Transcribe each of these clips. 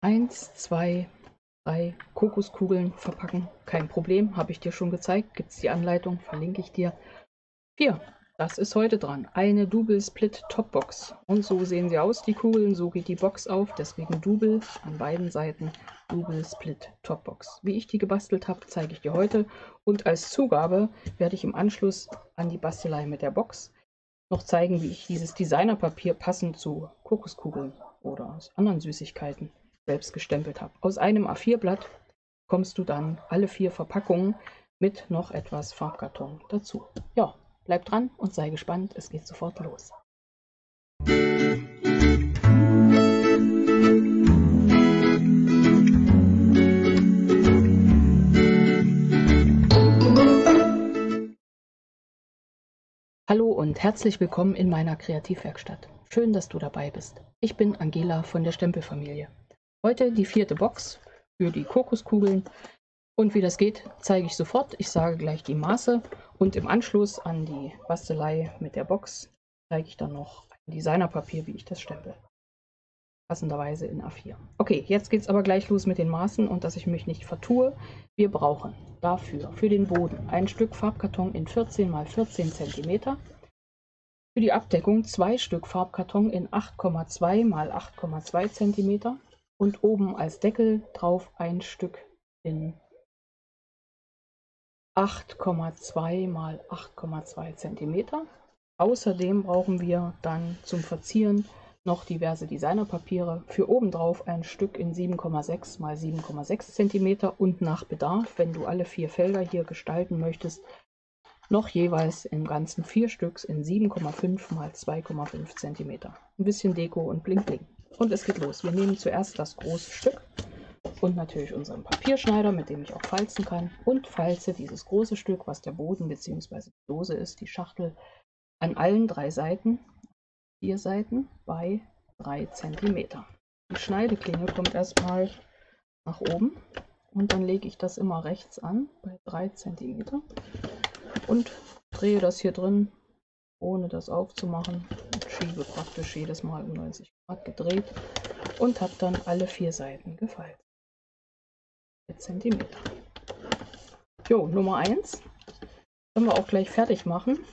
1, 2, 3 Kokoskugeln verpacken. Kein Problem, habe ich dir schon gezeigt. Gibt es die Anleitung, verlinke ich dir. 4, das ist heute dran. Eine Double Split Top Box. Und so sehen sie aus, die Kugeln. So geht die Box auf. Deswegen Double an beiden Seiten. Double Split Top Box. Wie ich die gebastelt habe, zeige ich dir heute. Und als Zugabe werde ich im Anschluss an die Bastelei mit der Box noch zeigen, wie ich dieses Designerpapier passend zu Kokoskugeln oder aus anderen Süßigkeiten selbst gestempelt habe. Aus einem A4-Blatt bekommst du dann alle 4 Verpackungen mit noch etwas Farbkarton dazu. Ja, bleib dran und sei gespannt, es geht sofort los. Hallo und herzlich willkommen in meiner Kreativwerkstatt. Schön, dass du dabei bist. Ich bin Angela von der Stempelfamilie. Heute die 4. Box für die Kokoskugeln. Und wie das geht, zeige ich sofort. Ich sage gleich die Maße und im Anschluss an die Bastelei mit der Box zeige ich dann noch ein Designerpapier, wie ich das stempel. Passenderweise in A4. Okay, jetzt geht es aber gleich los mit den Maßen und dass ich mich nicht vertue. Wir brauchen dafür für den Boden ein Stück Farbkarton in 14 x 14 cm. Für die Abdeckung 2 Stück Farbkarton in 8,2 x 8,2 cm und oben als Deckel drauf ein Stück in 8,2 x 8,2 cm. Außerdem brauchen wir dann zum Verzieren noch diverse Designerpapiere. Für obendrauf ein Stück in 7,6 x 7,6 cm und nach Bedarf, wenn du alle 4 Felder hier gestalten möchtest, noch jeweils im Ganzen 4 Stücks in 7,5 x 2,5 cm. Ein bisschen Deko und Bling Bling. Und es geht los. Wir nehmen zuerst das große Stück und natürlich unseren Papierschneider, mit dem ich auch falzen kann, und falze dieses große Stück, was der Boden bzw. die Dose ist, die Schachtel, an allen 3 Seiten, 4 Seiten bei 3 cm. Die Schneideklinge kommt erstmal nach oben und dann lege ich das immer rechts an bei 3 cm und drehe das hier drin, ohne das aufzumachen, und schiebe praktisch jedes Mal um 90 Grad gedreht und habe dann alle 4 Seiten gefaltet. cm. Jo, Nummer 1 können wir auch gleich fertig machen.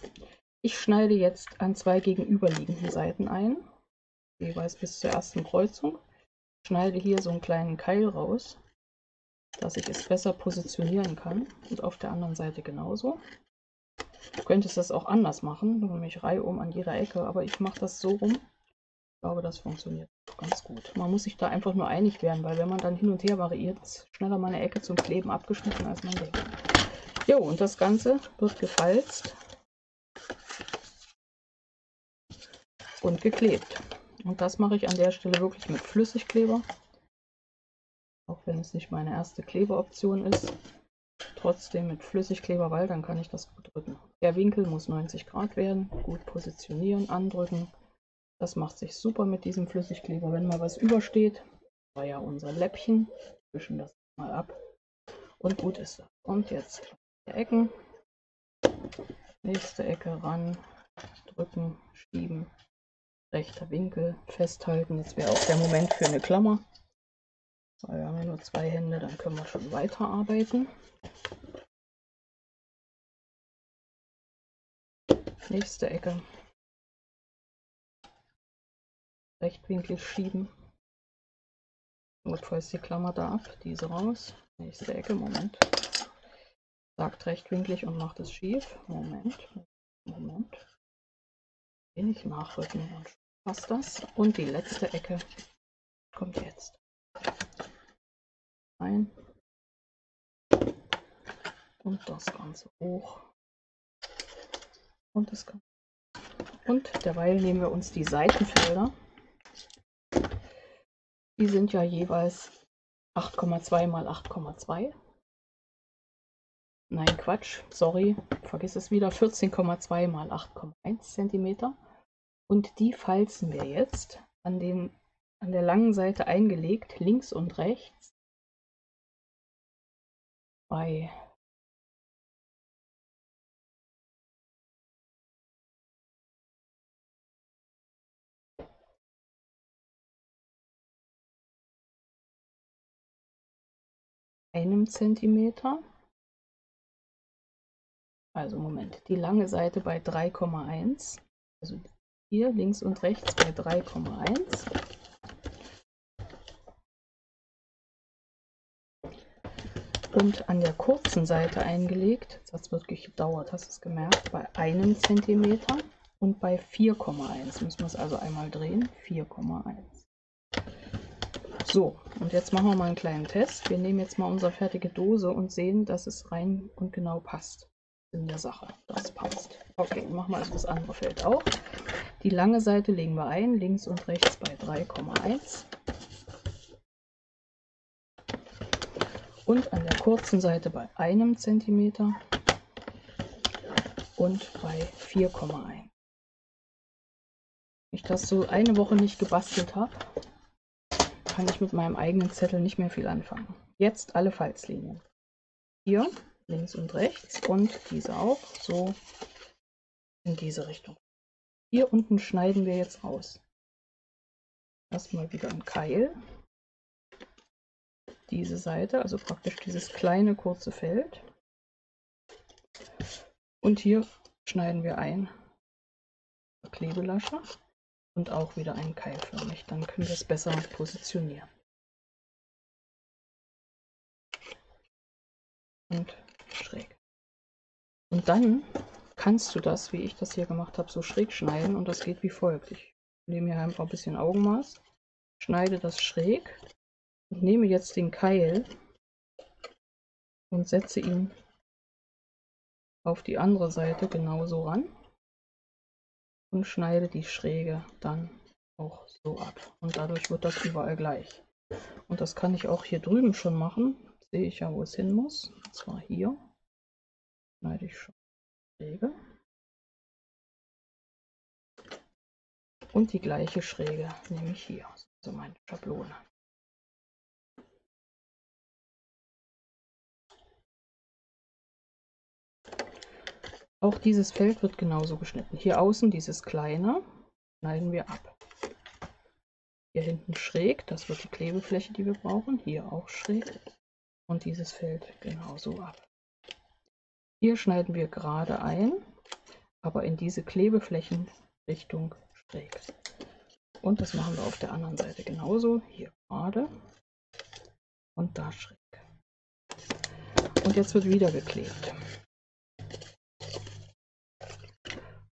Ich schneide jetzt an 2 gegenüberliegenden Seiten ein, jeweils bis zur ersten Kreuzung. Schneide hier so einen kleinen Keil raus, dass ich es besser positionieren kann, und auf der anderen Seite genauso. Du könntest das auch anders machen, nämlich reihum an jeder Ecke, aber ich mache das so rum. Ich glaube, das funktioniert ganz gut. Man muss sich da einfach nur einig werden, weil wenn man dann hin und her variiert, ist schneller mal eine Ecke zum Kleben abgeschnitten, als man denkt. Jo, und das Ganze wird gefalzt und geklebt. Und das mache ich an der Stelle wirklich mit Flüssigkleber, auch wenn es nicht meine erste Klebeoption ist. Trotzdem mit Flüssigkleber, weil dann kann ich das gut drücken. Der Winkel muss 90 Grad werden, gut positionieren, andrücken. Das macht sich super mit diesem Flüssigkleber. Wenn mal was übersteht, war ja unser Läppchen, wischen das mal ab und gut ist das. Und jetzt die Ecken, nächste Ecke ran, drücken, schieben, rechter Winkel, festhalten. Jetzt wäre auch der Moment für eine Klammer, weil wir haben ja nur 2 Hände, dann können wir schon weiterarbeiten. Nächste Ecke, Rechtwinkel schieben, notfalls die Klammer da ab, diese raus. Nächste Ecke, Moment. Sagt rechtwinklig und macht es schief. Moment. Wenig nachrücken und passt das. Und die letzte Ecke kommt jetzt. Ein. Und das Ganze hoch. Und das Ganze. Und derweil nehmen wir uns die Seitenfelder. Die sind ja jeweils 8,2 x 8,2. Nein, Quatsch, sorry, vergiss es wieder, 14,2 x 8,1 cm. Und die falzen wir jetzt an der langen Seite eingelegt, links und rechts, bei 1 Zentimeter. Also Moment, die lange Seite bei 3,1. Also hier links und rechts bei 3,1. Und an der kurzen Seite eingelegt, das hat wirklich gedauert, hast du es gemerkt, bei 1 Zentimeter und bei 4,1. Müssen wir es also einmal drehen, 4,1. So, und jetzt machen wir mal einen kleinen Test. Wir nehmen jetzt mal unsere fertige Dose und sehen, dass es rein und genau passt in der Sache. Das passt. Okay, machen wir also das andere Feld auch. Die lange Seite legen wir ein, links und rechts bei 3,1. Und an der kurzen Seite bei 1 Zentimeter und bei 4,1. Wenn ich das so eine Woche nicht gebastelt habe, kann ich mit meinem eigenen Zettel nicht mehr viel anfangen. Jetzt alle Falzlinien. Hier links und rechts und diese auch so in diese Richtung. Hier unten schneiden wir jetzt raus. Erstmal wieder ein Keil. Diese Seite, also praktisch dieses kleine kurze Feld. Und hier schneiden wir ein Klebelasche und auch wieder einen keilförmig. Dann können wir es besser positionieren. Und schräg. Und dann kannst du das, wie ich das hier gemacht habe, so schräg schneiden und das geht wie folgt. Ich nehme hier einfach ein bisschen Augenmaß, schneide das schräg und nehme jetzt den Keil und setze ihn auf die andere Seite genauso ran und schneide die Schräge dann auch so ab. Und dadurch wird das überall gleich. Und das kann ich auch hier drüben schon machen. Sehe ich ja, wo es hin muss. Und zwar hier. Schneide ich schon Schräge. Und die gleiche Schräge nehme ich hier. Also meine Schablone. Auch dieses Feld wird genauso geschnitten. Hier außen dieses kleine schneiden wir ab. Hier hinten schräg, das wird die Klebefläche, die wir brauchen. Hier auch schräg. Und dieses Feld genauso ab. Hier schneiden wir gerade ein, aber in diese Klebeflächenrichtung schräg. Und das machen wir auf der anderen Seite genauso. Hier gerade und da schräg. Und jetzt wird wieder geklebt.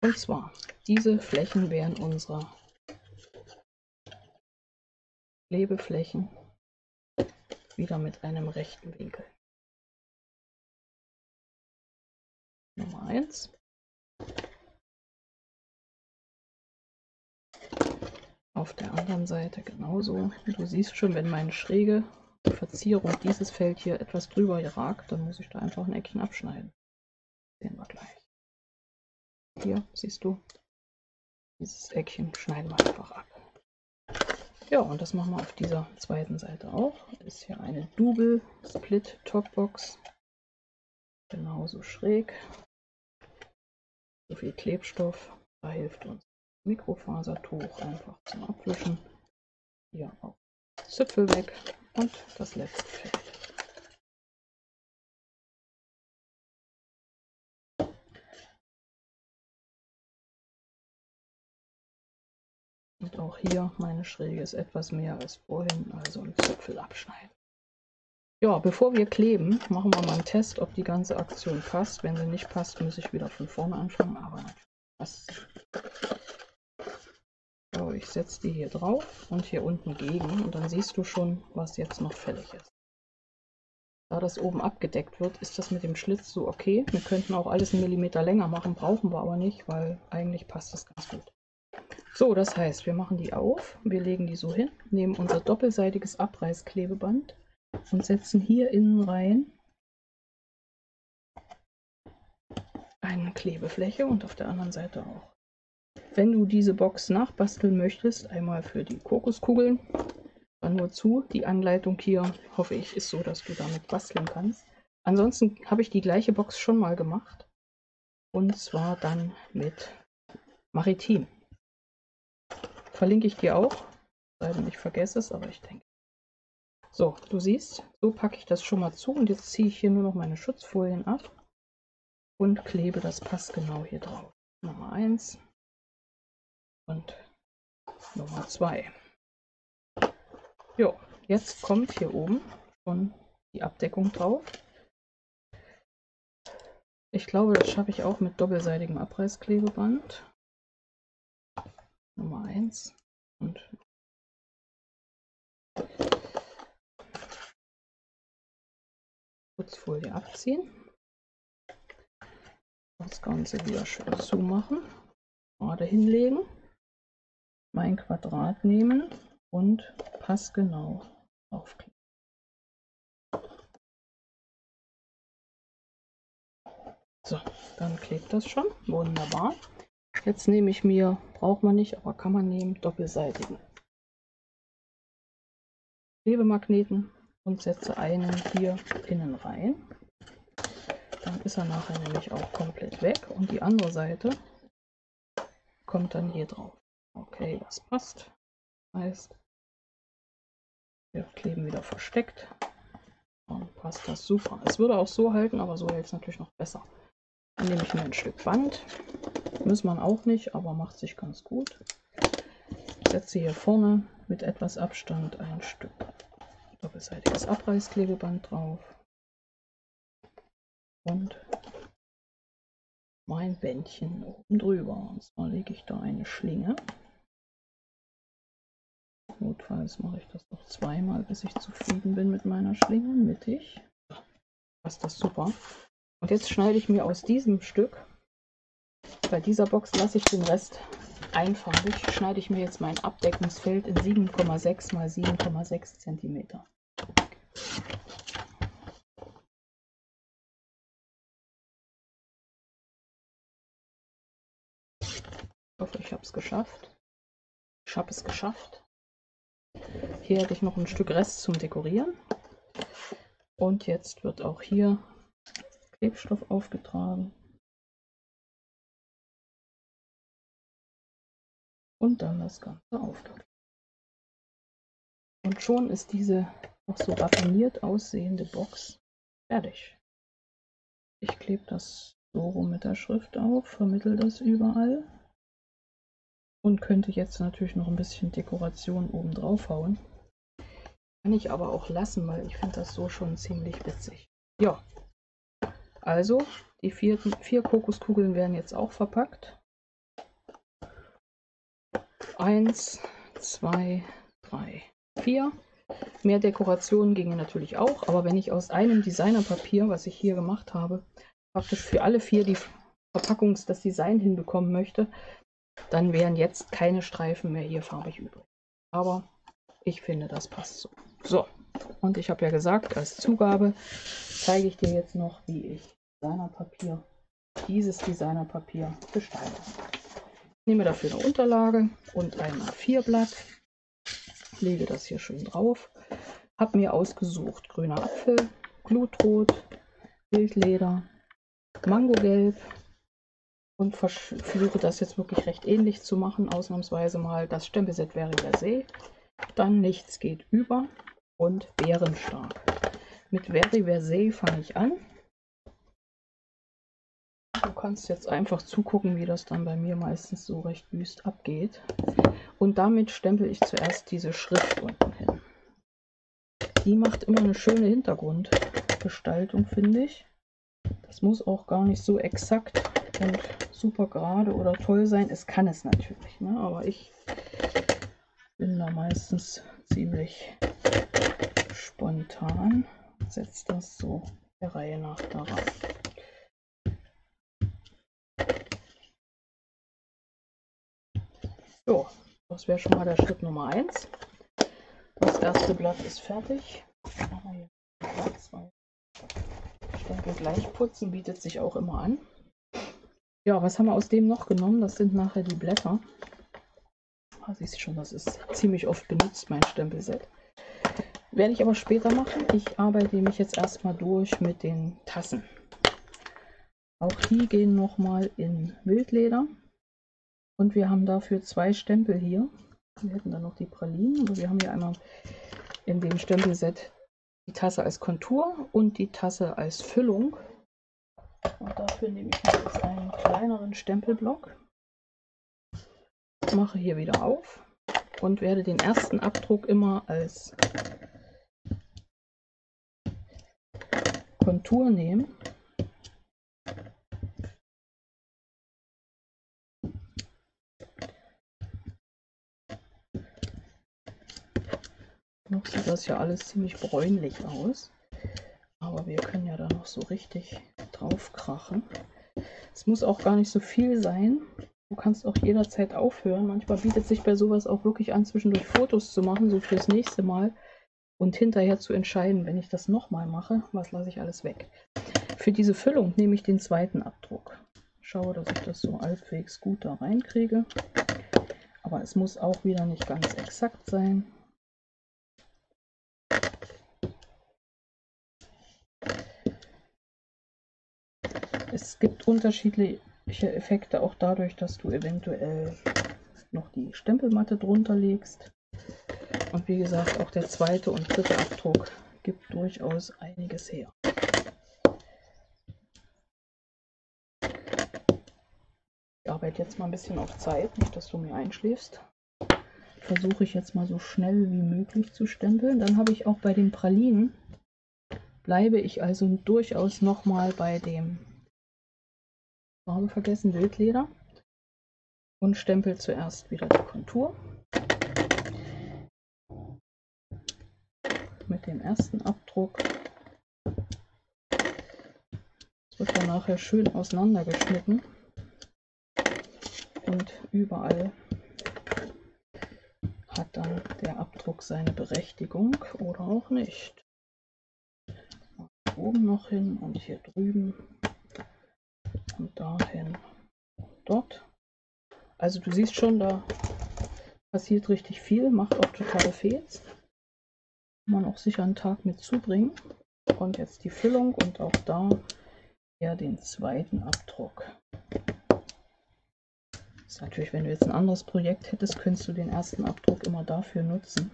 Und zwar, diese Flächen wären unsere Klebeflächen wieder mit einem rechten Winkel. Nummer 1. Auf der anderen Seite genauso. Du siehst schon, wenn meine schräge Verzierung dieses Feld hier etwas drüber ragt, dann muss ich da einfach ein Eckchen abschneiden. Das sehen wir gleich. Hier siehst du, dieses Eckchen schneiden wir einfach ab. Ja, und das machen wir auf dieser zweiten Seite auch. Ist hier eine Double Split Topbox. Genauso schräg. So viel Klebstoff. Da hilft uns Mikrofasertuch einfach zum Abwischen. Hier auch Zipfel weg und das letzte Feld. Und auch hier meine Schräge ist etwas mehr als vorhin, also einen Zipfel abschneiden. Ja, bevor wir kleben, machen wir mal einen Test, ob die ganze Aktion passt. Wenn sie nicht passt, muss ich wieder von vorne anfangen, aber natürlich passt sie. So, ich setze die hier drauf und hier unten gegen und dann siehst du schon, was jetzt noch fällig ist. Da das oben abgedeckt wird, ist das mit dem Schlitz so okay. Wir könnten auch alles 1 Millimeter länger machen, brauchen wir aber nicht, weil eigentlich passt das ganz gut. So, das heißt, wir machen die auf, wir legen die so hin, nehmen unser doppelseitiges Abreißklebeband und setzen hier innen rein eine Klebefläche und auf der anderen Seite auch. Wenn du diese Box nachbasteln möchtest, einmal für die Kokoskugeln, dann nur zu. Die Anleitung hier, hoffe ich, ist so, dass du damit basteln kannst. Ansonsten habe ich die gleiche Box schon mal gemacht. Und zwar dann mit Maritim. Verlinke ich dir auch, sei denn ich vergesse es, aber ich denke. So, du siehst, so packe ich das schon mal zu und jetzt ziehe ich hier nur noch meine Schutzfolien ab und klebe das passgenau hier drauf. Nummer 1 und Nummer 2. Jo, jetzt kommt hier oben schon die Abdeckung drauf. Ich glaube, das schaffe ich auch mit doppelseitigem Abreißklebeband. Nummer 1 und Schutzfolie abziehen. Das Ganze wieder schön zumachen, gerade hinlegen, mein Quadrat nehmen und passgenau aufkleben. So, dann klebt das schon. Wunderbar. Jetzt nehme ich mir, braucht man nicht, aber kann man nehmen, doppelseitigen Klebemagneten und setze einen hier innen rein. Dann ist er nachher nämlich auch komplett weg und die andere Seite kommt dann hier drauf. Okay, das passt. Heißt, wir kleben wieder versteckt. Und passt das super. Es würde auch so halten, aber so hält es natürlich noch besser. Dann nehme ich mir ein Stück Band. Muss man auch nicht, aber macht sich ganz gut. Setze hier vorne mit etwas Abstand ein Stück doppelseitiges Abreißklebeband drauf. Und mein Bändchen oben drüber. Und zwar lege ich da eine Schlinge. Notfalls mache ich das noch zweimal, bis ich zufrieden bin mit meiner Schlinge. Mittig. Passt das super. Und jetzt schneide ich mir aus diesem Stück, bei dieser Box lasse ich den Rest einfarbig, schneide ich mir jetzt mein Abdeckungsfeld in 7,6 x 7,6 cm. Ich hoffe, ich habe es geschafft. Ich habe es geschafft. Hier hätte ich noch ein Stück Rest zum Dekorieren. Und jetzt wird auch hier Klebstoff aufgetragen. Und dann das Ganze aufgeklebt. Und schon ist diese noch so raffiniert aussehende Box fertig. Ich klebe das so rum mit der Schrift auf, vermittle das überall und könnte jetzt natürlich noch ein bisschen Dekoration oben drauf hauen. Kann ich aber auch lassen, weil ich finde das so schon ziemlich witzig. Ja, also die 4 Kokoskugeln werden jetzt auch verpackt. 1, 2, 3, 4. Mehr Dekoration ginge natürlich auch, aber wenn ich aus einem Designerpapier, was ich hier gemacht habe, praktisch für alle 4 die das Design hinbekommen möchte, dann wären jetzt keine Streifen mehr hier farbig übrig. Aber ich finde, das passt so. So, und ich habe ja gesagt, als Zugabe zeige ich dir jetzt noch, wie ich dieses Designerpapier gestalte. Ich nehme dafür eine Unterlage und ein A4-Blatt, lege das hier schön drauf, habe mir ausgesucht grüner Apfel, Glutrot, Wildleder, Mangogelb und versuche das jetzt wirklich recht ähnlich zu machen, ausnahmsweise mal das Stempelset Versé, dann Nichts geht über und Bärenstark. Mit Versé fange ich an. Du kannst jetzt einfach zugucken, wie das dann bei mir meistens so recht wüst abgeht. Und damit stempel ich zuerst diese Schrift unten hin. Die macht immer eine schöne Hintergrundgestaltung, finde ich. Das muss auch gar nicht so exakt und super gerade oder toll sein. Es kann es natürlich, ne? Aber ich bin da meistens ziemlich spontan. Setze das so der Reihe nach da rein. So, das wäre schon mal der Schritt Nummer 1. Das erste Blatt ist fertig. Stempel gleich putzen bietet sich auch immer an. Ja, was haben wir aus dem noch genommen? Das sind nachher die Blätter. Ah, siehst du schon, das ist ziemlich oft benutzt, mein Stempelset. Werde ich aber später machen. Ich arbeite mich jetzt erstmal durch mit den Tassen. Auch die gehen nochmal in Wildleder. Und wir haben dafür 2 Stempel hier. Wir hätten dann noch die Pralinen, aber wir haben hier einmal in dem Stempelset die Tasse als Kontur und die Tasse als Füllung. Und dafür nehme ich mir jetzt einen kleineren Stempelblock, mache hier wieder auf und werde den ersten Abdruck immer als Kontur nehmen. Noch sieht das ja alles ziemlich bräunlich aus, aber wir können ja da noch so richtig drauf krachen. Es muss auch gar nicht so viel sein. Du kannst auch jederzeit aufhören. Manchmal bietet sich bei sowas auch wirklich an, zwischendurch Fotos zu machen, so fürs nächste Mal und hinterher zu entscheiden, wenn ich das nochmal mache, was lasse ich alles weg. Für diese Füllung nehme ich den zweiten Abdruck. Schaue, dass ich das so halbwegs gut da reinkriege, aber es muss auch wieder nicht ganz exakt sein. Es gibt unterschiedliche Effekte auch dadurch, dass du eventuell noch die Stempelmatte drunter legst. Und wie gesagt, auch der zweite und dritte Abdruck gibt durchaus einiges her. Ich arbeite jetzt mal ein bisschen auf Zeit, nicht dass du mir einschläfst. Versuche ich jetzt mal so schnell wie möglich zu stempeln. Dann habe ich auch bei den Pralinen, bleibe ich also durchaus nochmal bei dem Farbe vergessen, Wildleder, und stempel zuerst wieder die Kontur mit dem ersten Abdruck. Es wird dann nachher schön auseinandergeschnitten und überall hat dann der Abdruck seine Berechtigung oder auch nicht. Oben noch hin und hier drüben und dahin und dort. Also du siehst schon, da passiert richtig viel, macht auch total Fets. Kann man auch sicher einen Tag mit zubringen. Und jetzt die Füllung und auch da ja den zweiten Abdruck. Das ist natürlich, wenn du jetzt ein anderes Projekt hättest, könntest du den ersten Abdruck immer dafür nutzen.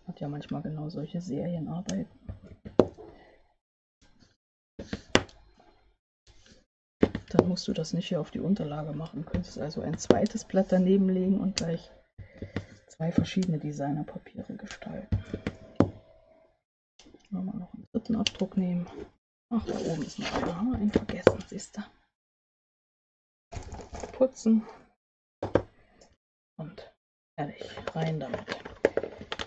Hat ja manchmal genau solche Serienarbeiten. Dann musst du das nicht hier auf die Unterlage machen. Du könntest also ein zweites Blatt daneben legen und gleich zwei verschiedene Designerpapiere gestalten. Wollen wir noch einen dritten Abdruck nehmen. Ach, da oben ist noch einer. Haben wir einen vergessen, siehst du. Putzen und fertig. Rein damit.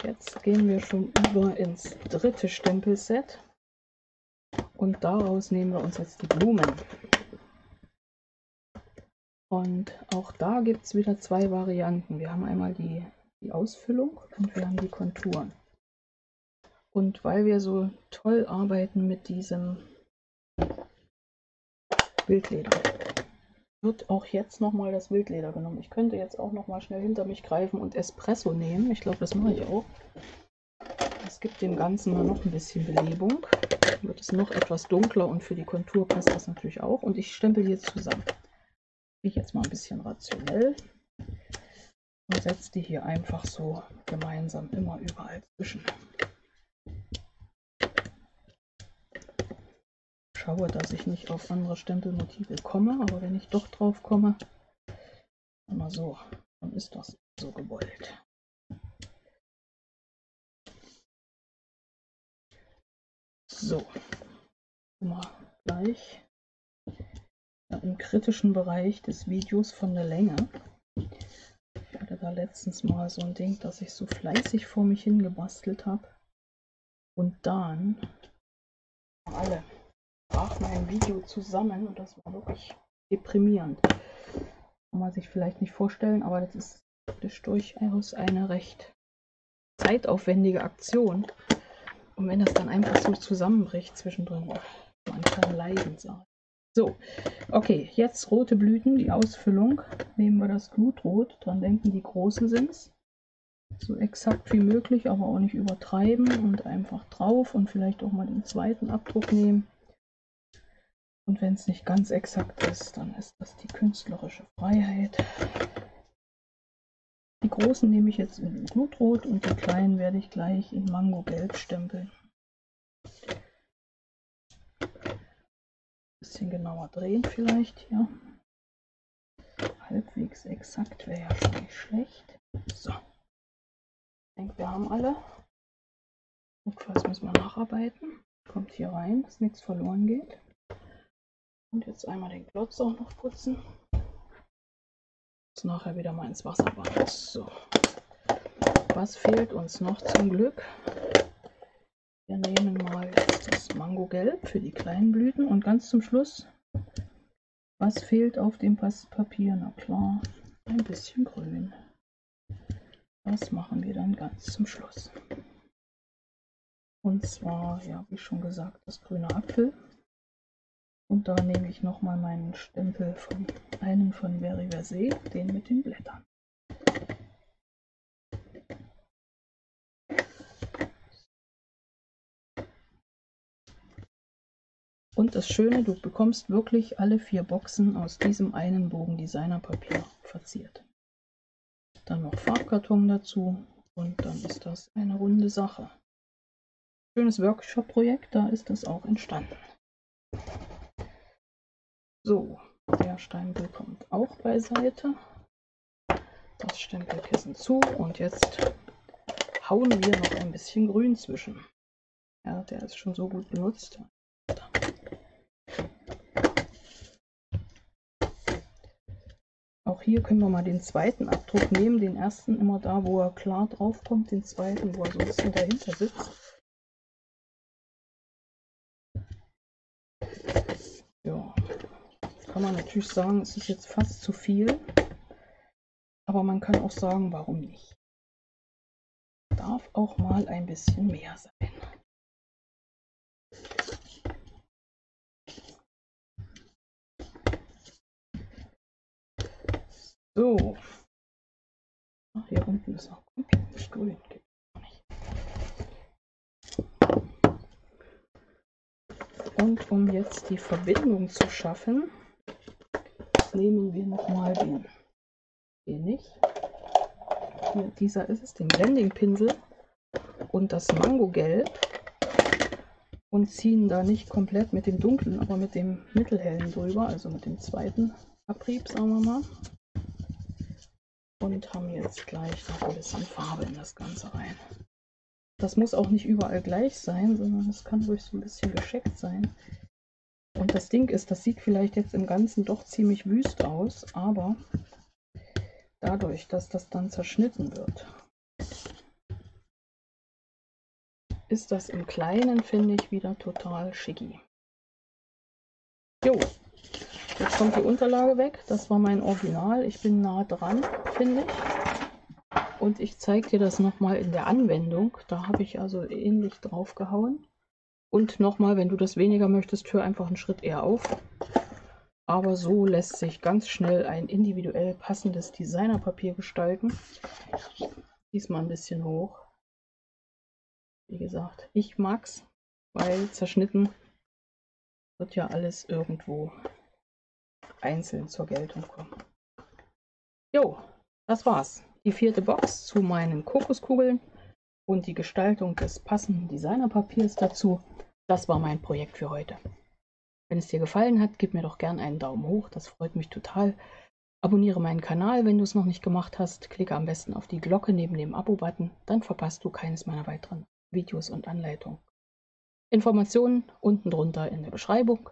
Jetzt gehen wir schon über ins dritte Stempelset und daraus nehmen wir uns jetzt die Blumen. Und auch da gibt es wieder zwei Varianten. Wir haben einmal die Ausfüllung und wir haben die Konturen. Und weil wir so toll arbeiten mit diesem Wildleder, wird auch jetzt nochmal das Wildleder genommen. Ich könnte jetzt auch nochmal schnell hinter mich greifen und Espresso nehmen. Ich glaube, das mache ich auch. Das gibt dem Ganzen mal noch ein bisschen Belebung. Dann wird es noch etwas dunkler und für die Kontur passt das natürlich auch. Und ich stempel jetzt zusammen. Ich jetzt mal ein bisschen rationell und setze die hier einfach so gemeinsam immer überall zwischen. Schaue, dass ich nicht auf andere Stempelmotive komme, aber wenn ich doch drauf komme, immer so, dann ist das so gewollt. So, mal gleich im kritischen Bereich des Videos von der Länge. Ich hatte da letztens mal so ein Ding, das ich so fleißig vor mich hingebastelt habe. Und dann alle brach mein Video zusammen und das war wirklich deprimierend. Kann man sich vielleicht nicht vorstellen, aber das ist durchaus eine recht zeitaufwendige Aktion. Und wenn das dann einfach so zusammenbricht zwischendrin, man kann leiden sein. So, okay, jetzt rote Blüten, die Ausfüllung. Nehmen wir das Glutrot, dran denken, die großen sind es. So exakt wie möglich, aber auch nicht übertreiben und einfach drauf und vielleicht auch mal den zweiten Abdruck nehmen. Und wenn es nicht ganz exakt ist, dann ist das die künstlerische Freiheit. Die großen nehme ich jetzt in Blutrot und die kleinen werde ich gleich in Mango-Gelb stempeln. Bisschen genauer drehen vielleicht hier. Halbwegs exakt wäre ja schon nicht schlecht. So. Ich denke, wir haben alle. Notfalls müssen wir nacharbeiten. Kommt hier rein, dass nichts verloren geht. Und jetzt einmal den Klotz auch noch putzen. Jetzt nachher wieder mal ins Wasser baden. So. Was fehlt uns noch zum Glück? Wir nehmen mal jetzt das Mango-Gelb für die kleinen Blüten und ganz zum Schluss, was fehlt auf dem Papier? Na klar, ein bisschen Grün. Das machen wir dann ganz zum Schluss. Und zwar, ja, wie schon gesagt, das grüne Apfel. Und da nehme ich nochmal meinen Stempel von einem von Veriversé, den mit den Blättern. Und das Schöne, du bekommst wirklich alle 4 Boxen aus diesem einen Bogen Designerpapier verziert. Dann noch Farbkarton dazu und dann ist das eine runde Sache. Schönes Workshop-Projekt, da ist das auch entstanden. So, der Stempel kommt auch beiseite. Das Stempelkissen zu und jetzt hauen wir noch ein bisschen Grün zwischen. Ja, der ist schon so gut benutzt. Auch hier können wir mal den zweiten Abdruck nehmen, den ersten immer da, wo er klar drauf kommt, den zweiten, wo er so ein bisschen dahinter sitzt. Ja, kann man natürlich sagen, es ist jetzt fast zu viel, aber man kann auch sagen, warum nicht. Darf auch mal ein bisschen mehr sein. So. Ach, hier unten ist auch komplett grün. Und um jetzt die Verbindung zu schaffen, nehmen wir nochmal den nicht. Hier, dieser ist es, den Blending-Pinsel und das Mango-Gelb und ziehen da nicht komplett mit dem dunklen, aber mit dem mittelhellen drüber, also mit dem zweiten Abrieb, sagen wir mal. Und haben jetzt gleich noch ein bisschen Farbe in das Ganze rein. Das muss auch nicht überall gleich sein, sondern es kann ruhig so ein bisschen gescheckt sein. Und das Ding ist, das sieht vielleicht jetzt im Ganzen doch ziemlich wüst aus, aber dadurch, dass das dann zerschnitten wird, ist das im Kleinen, finde ich, wieder total schicki. Jo, jetzt kommt die Unterlage weg. Das war mein Original. Ich bin nah dran, finde ich. Und ich zeige dir das nochmal in der Anwendung. Da habe ich also ähnlich drauf gehauen. Und nochmal, wenn du das weniger möchtest, hör einfach einen Schritt eher auf. Aber so lässt sich ganz schnell ein individuell passendes Designerpapier gestalten. Diesmal ein bisschen hoch. Wie gesagt, ich mag's, weil zerschnitten wird ja alles irgendwo einzeln zur Geltung kommen. Jo, das war's. Die 4. Box zu meinen Kokoskugeln und die Gestaltung des passenden Designerpapiers dazu. Das war mein Projekt für heute. Wenn es dir gefallen hat, gib mir doch gern einen Daumen hoch, das freut mich total. Abonniere meinen Kanal, wenn du es noch nicht gemacht hast. Klicke am besten auf die Glocke neben dem Abo-Button, dann verpasst du keines meiner weiteren Videos und Anleitungen. Informationen unten drunter in der Beschreibung.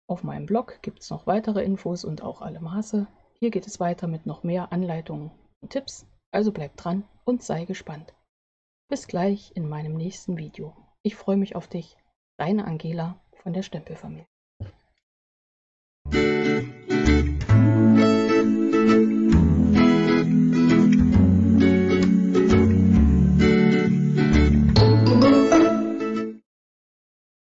Auf meinem Blog gibt es noch weitere Infos und auch alle Maße. Hier geht es weiter mit noch mehr Anleitungen und Tipps, also bleib dran und sei gespannt. Bis gleich in meinem nächsten Video. Ich freue mich auf dich. Deine Angela von der Stempelfamilie.